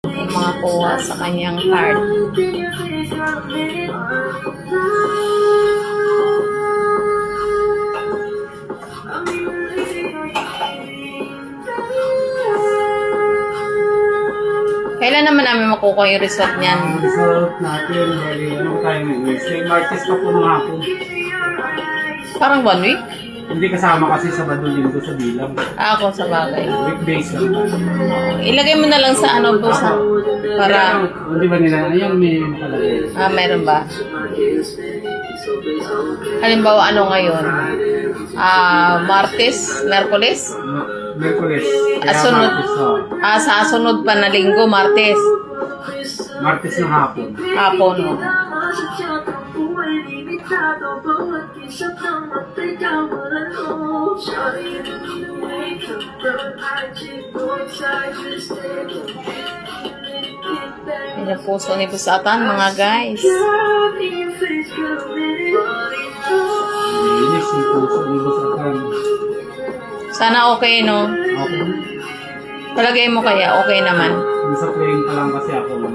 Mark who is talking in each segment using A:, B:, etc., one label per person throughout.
A: Makakuha sa kanyang card. Kailan naman namin makukuha yung result niyan?
B: Ang result natin, bali, ano tayo ng Wednesday? Martes pa po ng hapon.
A: Parang 1 week?
B: Hindi kasama kasi Sabado Linggo sa bilang.
A: Ako sa bagay.
B: Weekdays lang.
A: Ilagay mo na lang sa ano po sa para
B: Hindi ba nila? Ayan, may nakalagay.
A: meron ba? Halimbawa ano ngayon? Martes, Merkules?
B: Merkules.
A: Sunod.
B: Martes,
A: Sa sunod pa na linggo, Martes.
B: Martes ng hapon.
A: Hapon, no? Yan ang puso ni Busatan, mga guys.
B: Linis yung puso ni Busatan.
A: Sana okay, no?
B: Okay.
A: Palagay mo kaya, okay naman.
B: Sa plane pa lang kasi ako.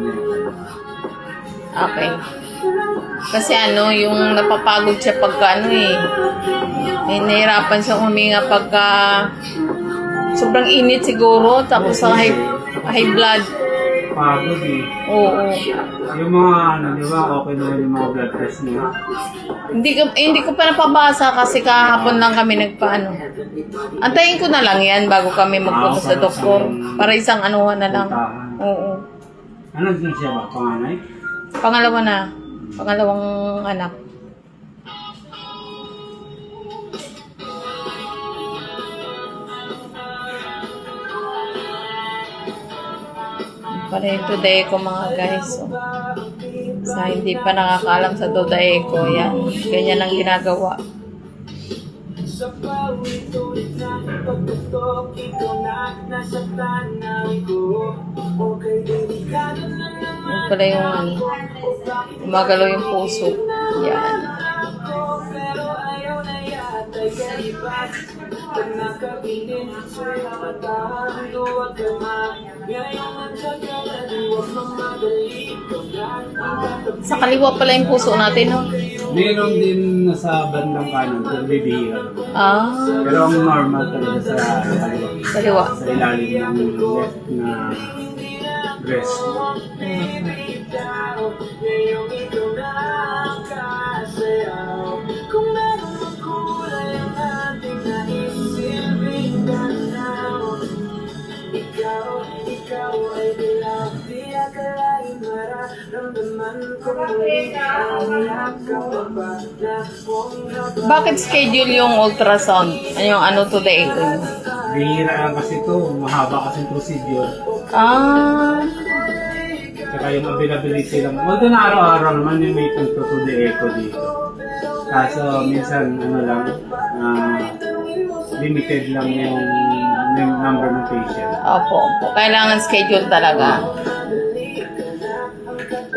A: Okay. Kasi ano, yung napapagod siya pagka ano eh. Nahihirapan siya huminga pagka sobrang init siguro. Tapos sa high blood.
B: Pagod eh.
A: Oo.
B: Yung mga ano, di ba, okay naman yung mga blood test niya.
A: Hindi ko pa napabasa kasi kahapon lang kami nagpaano. Antayin ko na lang yan bago kami magpunta sa doktor. Para isang anuhan na lang. Oo.
B: Ano din siya ba? Panganay?
A: Pangalawa na. Pangalawang anak. Para yung Today ko mga guys. So, sa hindi pa nakakaalam sa Today ko, yan. Ganyan ang ginagawa. Yan pala yung ano, gumagalaw yung puso. Yan. Sa kaliwa pala yung puso natin, no?
B: Meron din nasa bandang kanan, pero bibihira. Pero ang normal talaga sa kaliwa.
A: Kaliwa.
B: Sa ilalim ng left na breast.
A: Bakit schedule yung ultrasound? Yung ano today?
B: Bihira lang kasi ito, mahaba kasi procedure. Tsaka yung availability lang. Although na araw-araw naman yung may punto to the echo dito. Kaso minsan ano lang, limited lang yung number ng patient.
A: Opo. Kailangan schedule talaga.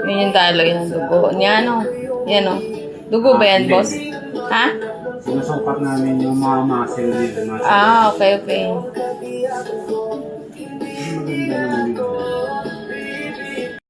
A: Yun yung daloy ng dugo. Yan o. Yan o. Dugo ba yan, boss? Ha?
B: Sinusukat namin yung mga muscle nila.
A: Okay.